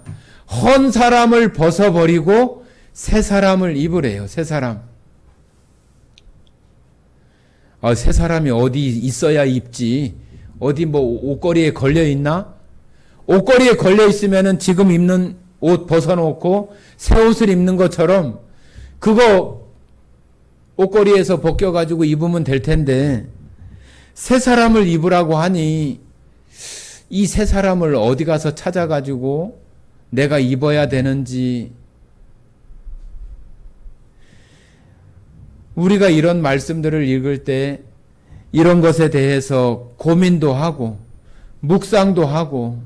헌 사람을 벗어버리고 새 사람을 입으래요. 새 사람. 새 사람이 어디 있어야 입지. 어디 뭐 옷걸이에 걸려 있나? 옷걸이에 걸려 있으면은 지금 입는 옷 벗어놓고 새 옷을 입는 것처럼 그거 옷걸이에서 벗겨가지고 입으면 될 텐데 새 사람을 입으라고 하니 이 새 사람을 어디 가서 찾아가지고 내가 입어야 되는지, 우리가 이런 말씀들을 읽을 때 이런 것에 대해서 고민도 하고 묵상도 하고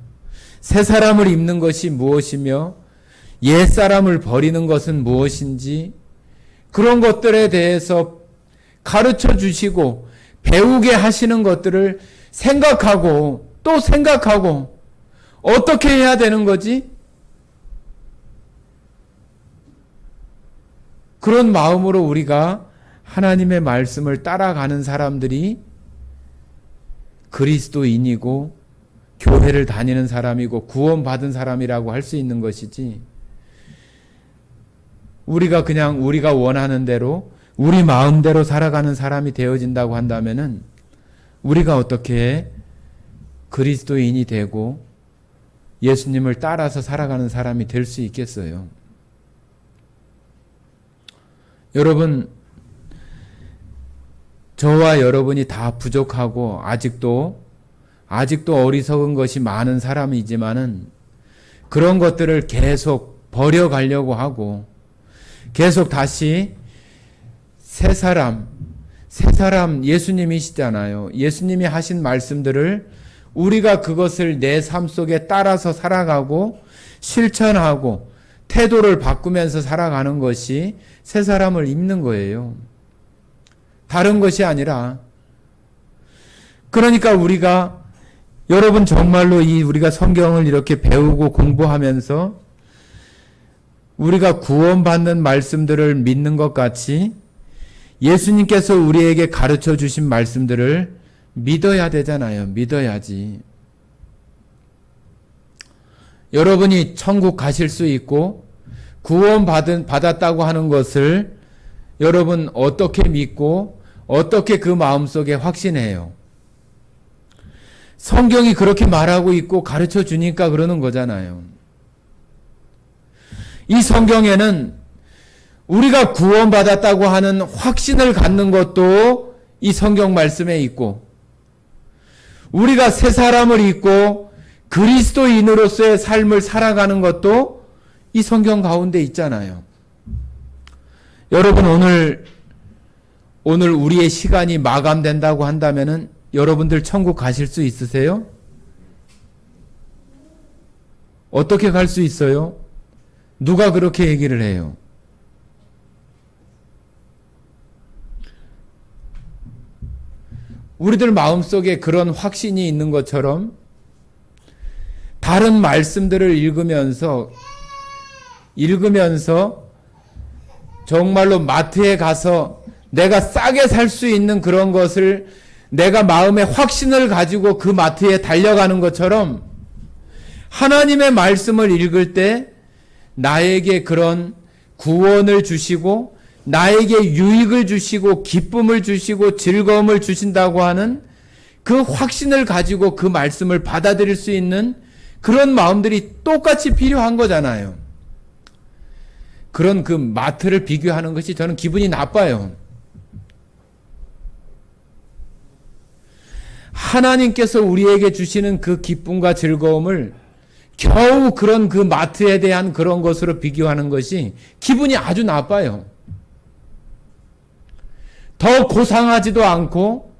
새 사람을 입는 것이 무엇이며 옛 사람을 버리는 것은 무엇인지 그런 것들에 대해서 가르쳐 주시고 배우게 하시는 것들을 생각하고 또 생각하고 어떻게 해야 되는 거지? 그런 마음으로 우리가 하나님의 말씀을 따라가는 사람들이 그리스도인이고 교회를 다니는 사람이고 구원받은 사람이라고 할 수 있는 것이지, 우리가 그냥 우리가 원하는 대로 우리 마음대로 살아가는 사람이 되어진다고 한다면은 우리가 어떻게 그리스도인이 되고 예수님을 따라서 살아가는 사람이 될 수 있겠어요? 여러분, 저와 여러분이 다 부족하고 아직도 어리석은 것이 많은 사람이지만은 그런 것들을 계속 버려가려고 하고 계속 다시 새 사람 예수님이시잖아요. 예수님이 하신 말씀들을 우리가 그것을 내 삶 속에 따라서 살아가고 실천하고 태도를 바꾸면서 살아가는 것이 새 사람을 입는 거예요. 다른 것이 아니라. 그러니까 여러분 정말로 우리가 성경을 이렇게 배우고 공부하면서 우리가 구원받는 말씀들을 믿는 것 같이 예수님께서 우리에게 가르쳐 주신 말씀들을 믿어야 되잖아요. 믿어야지. 여러분이 천국 가실 수 있고 받았다고 하는 것을 여러분 어떻게 믿고 어떻게 그 마음속에 확신해요? 성경이 그렇게 말하고 있고 가르쳐 주니까 그러는 거잖아요. 이 성경에는 우리가 구원받았다고 하는 확신을 갖는 것도 이 성경 말씀에 있고 우리가 새 사람을 입고 그리스도인으로서의 삶을 살아가는 것도 이 성경 가운데 있잖아요. 여러분 오늘 우리의 시간이 마감된다고 한다면은 여러분들 천국 가실 수 있으세요? 어떻게 갈 수 있어요? 누가 그렇게 얘기를 해요? 우리들 마음속에 그런 확신이 있는 것처럼 다른 말씀들을 읽으면서 정말로 마트에 가서 내가 싸게 살 수 있는 그런 것을 내가 마음에 확신을 가지고 그 마트에 달려가는 것처럼 하나님의 말씀을 읽을 때 나에게 그런 구원을 주시고 나에게 유익을 주시고 기쁨을 주시고 즐거움을 주신다고 하는 그 확신을 가지고 그 말씀을 받아들일 수 있는 그런 마음들이 똑같이 필요한 거잖아요. 그런 그 마트를 비교하는 것이 저는 기분이 나빠요. 하나님께서 우리에게 주시는 그 기쁨과 즐거움을 겨우 그런 그 마트에 대한 그런 것으로 비교하는 것이 기분이 아주 나빠요. 더 고상하지도 않고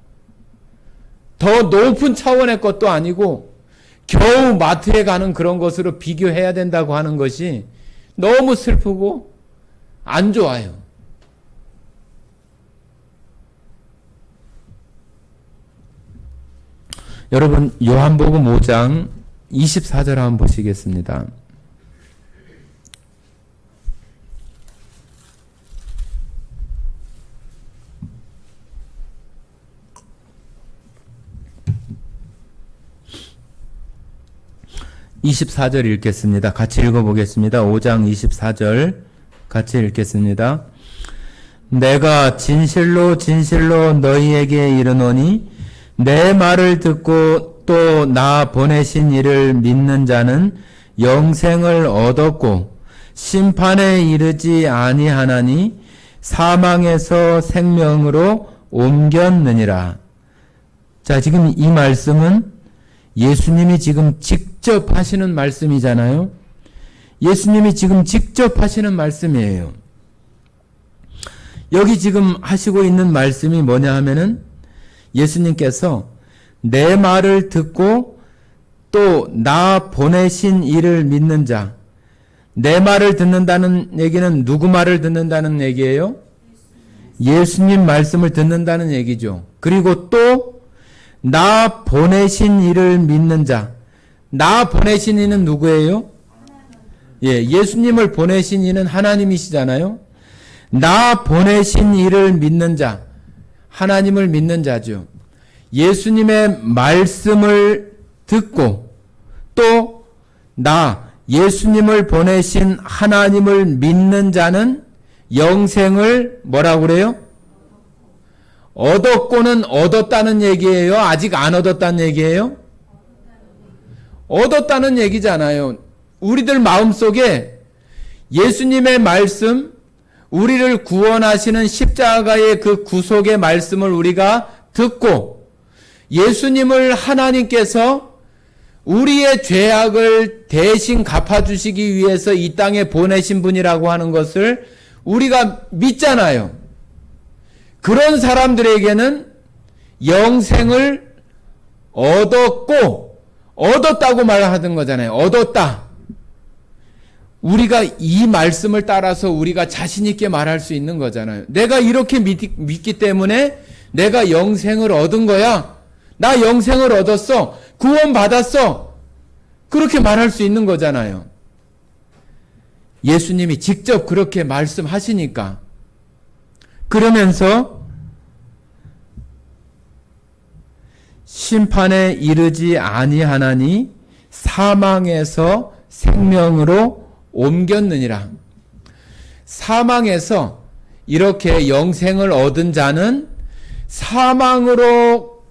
더 높은 차원의 것도 아니고 겨우 마트에 가는 그런 것으로 비교해야 된다고 하는 것이 너무 슬프고 안 좋아요. 여러분 요한복음 5장 24절 한번 보시겠습니다. (24절) 읽겠습니다. 같이 읽어보겠습니다. 5장 24절 같이 읽겠습니다. 내가 진실로 진실로 너희에게 이르노니 내 말을 듣고 또 나 보내신 이를 믿는 자는 영생을 얻었고 심판에 이르지 아니하나니 사망에서 생명으로 옮겼느니라. 자, 지금 이 말씀은 예수님이 지금 직접 하시는 말씀이잖아요. 예수님이 지금 직접 하시는 말씀이에요. 여기 지금 하시고 있는 말씀이 뭐냐 하면은 예수님께서 내 말을 듣고 또 나 보내신 이를 믿는 자. 내 말을 듣는다는 얘기는 누구 말을 듣는다는 얘기예요? 예수님 말씀을 듣는다는 얘기죠. 그리고 또 나 보내신 이를 믿는 자. 나 보내신 이는 누구예요? 예수님을 보내신 이는 하나님이시잖아요. 나 보내신 이를 믿는 자. 하나님을 믿는 자죠. 예수님의 말씀을 듣고 또 예수님을 보내신 하나님을 믿는 자는 영생을 뭐라고 그래요? 얻었고는 얻었다는 얘기예요? 아직 안 얻었다는 얘기예요? 얻었다는 얘기잖아요. 우리들 마음속에 예수님의 말씀, 우리를 구원하시는 십자가의 그 구속의 말씀을 우리가 듣고 예수님을 하나님께서 우리의 죄악을 대신 갚아주시기 위해서 이 땅에 보내신 분이라고 하는 것을 우리가 믿잖아요. 그런 사람들에게는 영생을 얻었고 얻었다고 말하는 거잖아요. 얻었다. 우리가 이 말씀을 따라서 우리가 자신 있게 말할 수 있는 거잖아요. 내가 이렇게 믿기 때문에 내가 영생을 얻은 거야. 나 영생을 얻었어. 구원 받았어. 그렇게 말할 수 있는 거잖아요. 예수님이 직접 그렇게 말씀하시니까. 그러면서 심판에 이르지 아니하나니 사망에서 생명으로 옮겼느니라. 사망에서 이렇게 영생을 얻은 자는 사망으로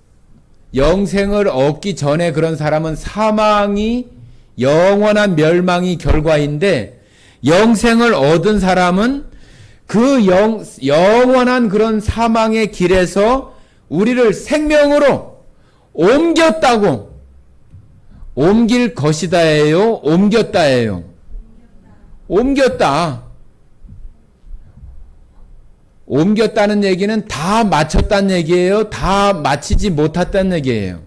영생을 얻기 전에 그런 사람은 사망이 영원한 멸망이 결과인데, 영생을 얻은 사람은 그 영원한 그런 사망의 길에서 우리를 생명으로 옮겼다고. 옮길 것이다예요? 옮겼다예요? 옮겼다. 옮겼다는 얘기는 다 마쳤다는 얘기예요? 다 마치지 못했다는 얘기예요?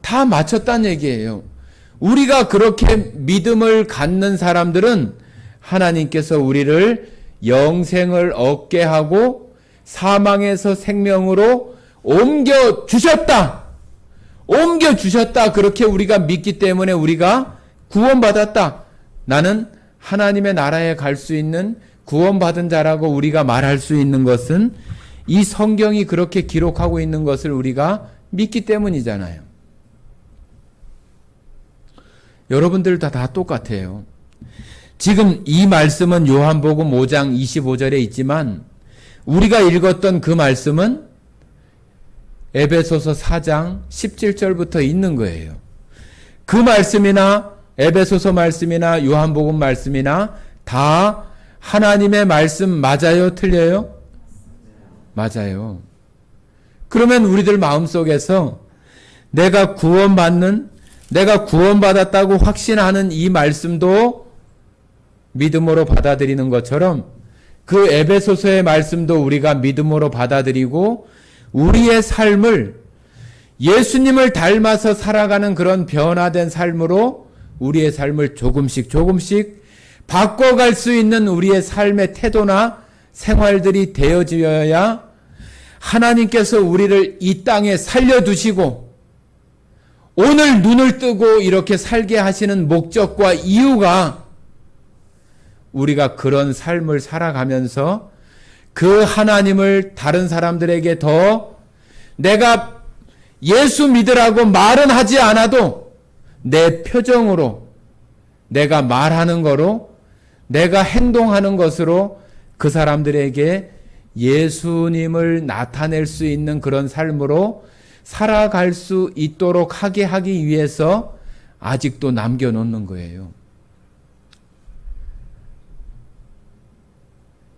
다 마쳤다는 얘기예요. 우리가 그렇게 믿음을 갖는 사람들은 하나님께서 우리를 영생을 얻게 하고 사망에서 생명으로 옮겨주셨다. 옮겨주셨다. 그렇게 우리가 믿기 때문에 우리가 구원받았다. 나는 하나님의 나라에 갈 수 있는 구원받은 자라고 우리가 말할 수 있는 것은 이 성경이 그렇게 기록하고 있는 것을 우리가 믿기 때문이잖아요. 여러분들도 다 똑같아요. 지금 이 말씀은 요한복음 5장 25절에 있지만 우리가 읽었던 그 말씀은 에베소서 4장 17절부터 있는 거예요. 그 말씀이나 에베소서 말씀이나 요한복음 말씀이나 다 하나님의 말씀 맞아요? 틀려요? 맞아요. 그러면 우리들 마음속에서 내가 구원받았다고 확신하는 이 말씀도 믿음으로 받아들이는 것처럼 그 에베소서의 말씀도 우리가 믿음으로 받아들이고 우리의 삶을 예수님을 닮아서 살아가는 그런 변화된 삶으로 우리의 삶을 조금씩 바꿔갈 수 있는 우리의 삶의 태도나 생활들이 되어져야 하나님께서 우리를 이 땅에 살려두시고 오늘 눈을 뜨고 이렇게 살게 하시는 목적과 이유가 우리가 그런 삶을 살아가면서 그 하나님을 다른 사람들에게 더 내가 예수 믿으라고 말은 하지 않아도 내 표정으로 내가 말하는 거로 내가 행동하는 것으로 그 사람들에게 예수님을 나타낼 수 있는 그런 삶으로 살아갈 수 있도록 하게 하기 위해서 아직도 남겨놓는 거예요.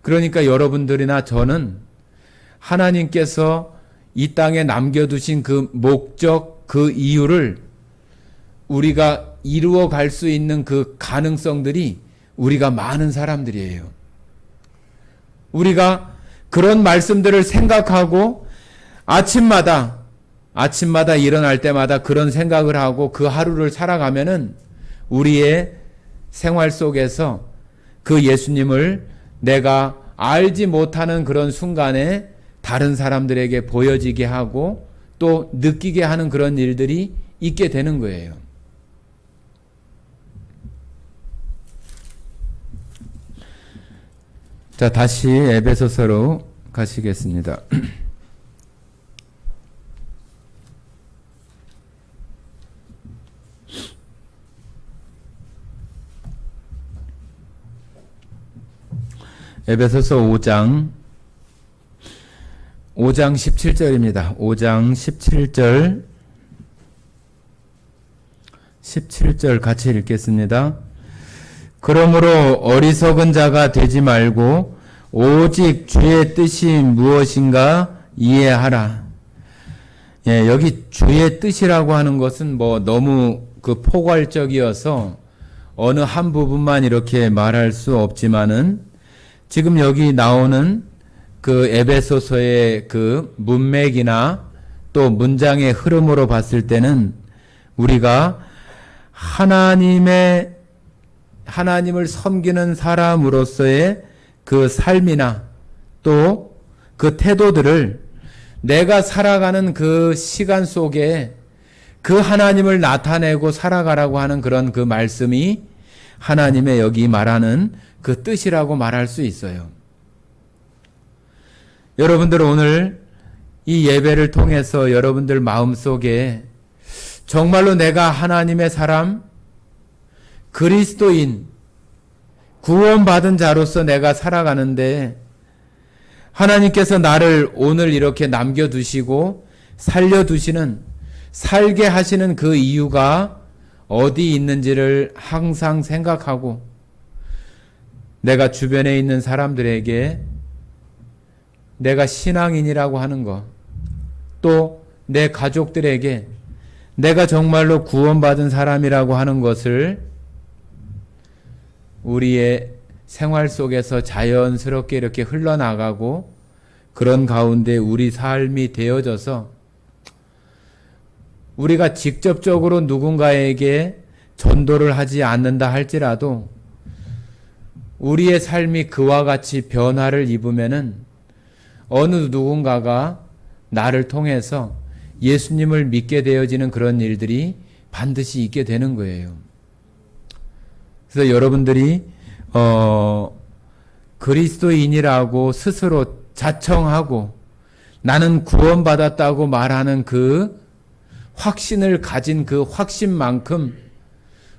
그러니까 여러분들이나 저는 하나님께서 이 땅에 남겨두신 그 목적, 그 이유를 우리가 이루어 갈 수 있는 그 가능성들이 우리가 많은 사람들이에요. 우리가 그런 말씀들을 생각하고 아침마다 일어날 때마다 그런 생각을 하고 그 하루를 살아가면은 우리의 생활 속에서 그 예수님을 내가 알지 못하는 그런 순간에 다른 사람들에게 보여지게 하고 또 느끼게 하는 그런 일들이 있게 되는 거예요. 자, 다시 에베소서로 가시겠습니다. 에베소서 5장 17절입니다. 5장 17절 17절 같이 읽겠습니다. 그러므로 어리석은 자가 되지 말고 오직 주의 뜻이 무엇인가 이해하라. 예, 여기 주의 뜻이라고 하는 것은 너무 포괄적이어서 어느 한 부분만 이렇게 말할 수 없지만은 지금 여기 나오는 에베소서의 문맥이나 또 문장의 흐름으로 봤을 때는 우리가 하나님을 섬기는 사람으로서의 삶이나 또 태도들을 내가 살아가는 시간 속에 하나님을 나타내고 살아가라고 하는 그런 말씀이 하나님의 여기 말하는 뜻이라고 말할 수 있어요. 여러분들 오늘 이 예배를 통해서 여러분들 마음속에 정말로 내가 하나님의 사람, 그리스도인, 구원받은 자로서 내가 살아가는데 하나님께서 나를 오늘 이렇게 남겨두시고 살려두시는, 살게 하시는 그 이유가 어디 있는지를 항상 생각하고 내가 주변에 있는 사람들에게 내가 신앙인이라고 하는 것, 또 내 가족들에게 내가 정말로 구원받은 사람이라고 하는 것을 우리의 생활 속에서 자연스럽게 이렇게 흘러나가고 그런 가운데 우리 삶이 되어져서 우리가 직접적으로 누군가에게 전도를 하지 않는다 할지라도 우리의 삶이 그와 같이 변화를 입으면은 어느 누군가가 나를 통해서 예수님을 믿게 되어지는 그런 일들이 반드시 있게 되는 거예요. 그래서 여러분들이 그리스도인이라고 스스로 자청하고 나는 구원받았다고 말하는 확신을 가진 확신만큼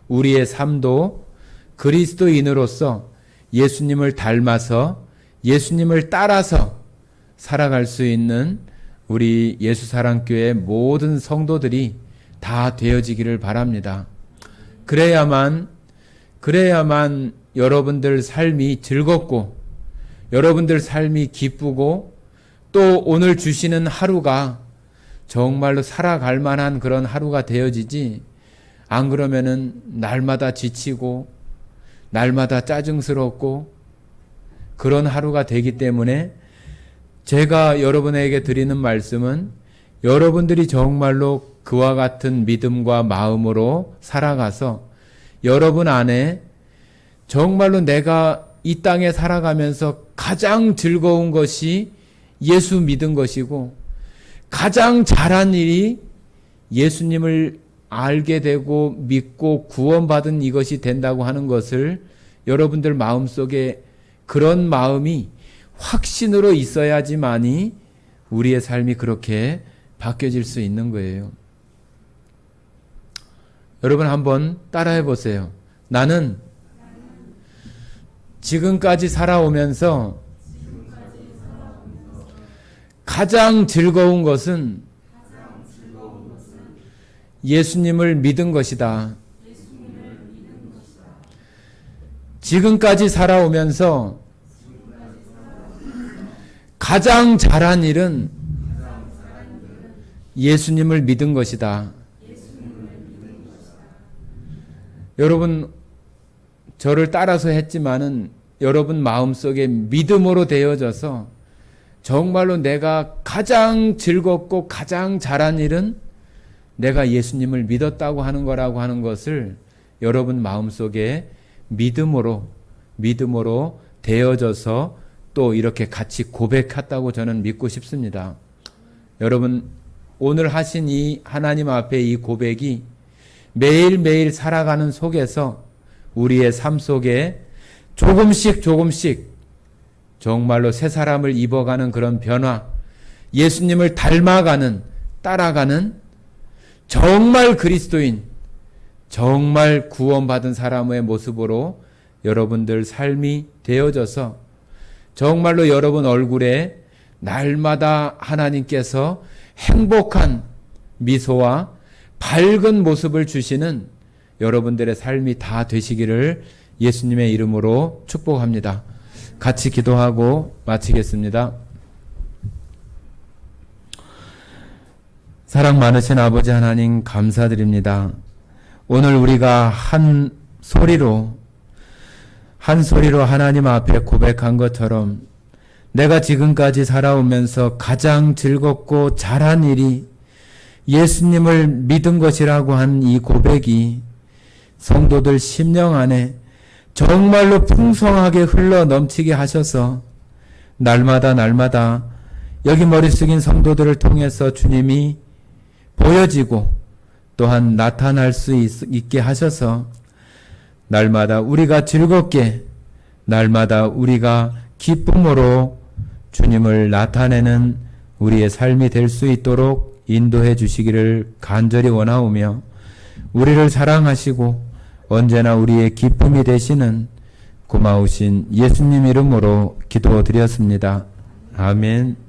우리의 삶도 그리스도인으로서 예수님을 닮아서 예수님을 따라서 살아갈 수 있는 우리 예수사랑교회 모든 성도들이 다 되어지기를 바랍니다. 그래야만 여러분들 삶이 즐겁고 여러분들 삶이 기쁘고 또 오늘 주시는 하루가 정말로 살아갈 만한 그런 하루가 되어지지, 안 그러면은 날마다 지치고 날마다 짜증스럽고 그런 하루가 되기 때문에 제가 여러분에게 드리는 말씀은 여러분들이 정말로 그와 같은 믿음과 마음으로 살아가서 여러분 안에 정말로 내가 이 땅에 살아가면서 가장 즐거운 것이 예수 믿은 것이고 가장 잘한 일이 예수님을 알게 되고 믿고 구원받은 이것이 된다고 하는 것을 여러분들 마음속에 그런 마음이 확신으로 있어야지만이 우리의 삶이 그렇게 바뀌어질 수 있는 거예요. 여러분 한번 따라해 보세요. 나는 지금까지 살아오면서 가장 즐거운 것은 예수님을 믿은 것이다. 지금까지 살아오면서 가장 잘한 일은 예수님을 믿은 것이다. 여러분 저를 따라서 했지만은 여러분 마음속에 믿음으로 되어져서 정말로 내가 가장 즐겁고 가장 잘한 일은 내가 예수님을 믿었다고 하는 거라고 하는 것을 여러분 마음속에 믿음으로 되어져서 또 이렇게 같이 고백했다고 저는 믿고 싶습니다. 여러분 오늘 하신 이 하나님 앞에 이 고백이 매일매일 살아가는 속에서 우리의 삶 속에 조금씩 정말로 새 사람을 입어가는 그런 변화, 예수님을 닮아가는, 따라가는 정말 그리스도인, 정말 구원받은 사람의 모습으로 여러분들 삶이 되어져서 정말로 여러분 얼굴에 날마다 하나님께서 행복한 미소와 밝은 모습을 주시는 여러분들의 삶이 다 되시기를 예수님의 이름으로 축복합니다. 같이 기도하고 마치겠습니다. 사랑 많으신 아버지 하나님 감사드립니다. 오늘 우리가 한 소리로 하나님 앞에 고백한 것처럼 내가 지금까지 살아오면서 가장 즐겁고 잘한 일이 예수님을 믿은 것이라고 한 이 고백이 성도들 심령 안에 정말로 풍성하게 흘러 넘치게 하셔서 날마다 여기 머리 숙인 성도들을 통해서 주님이 보여지고 또한 나타날 수 있게 하셔서 날마다 우리가 즐겁게 날마다 우리가 기쁨으로 주님을 나타내는 우리의 삶이 될 수 있도록 인도해 주시기를 간절히 원하오며 우리를 사랑하시고 언제나 우리의 기쁨이 되시는 고마우신 예수님 이름으로 기도드렸습니다. 아멘.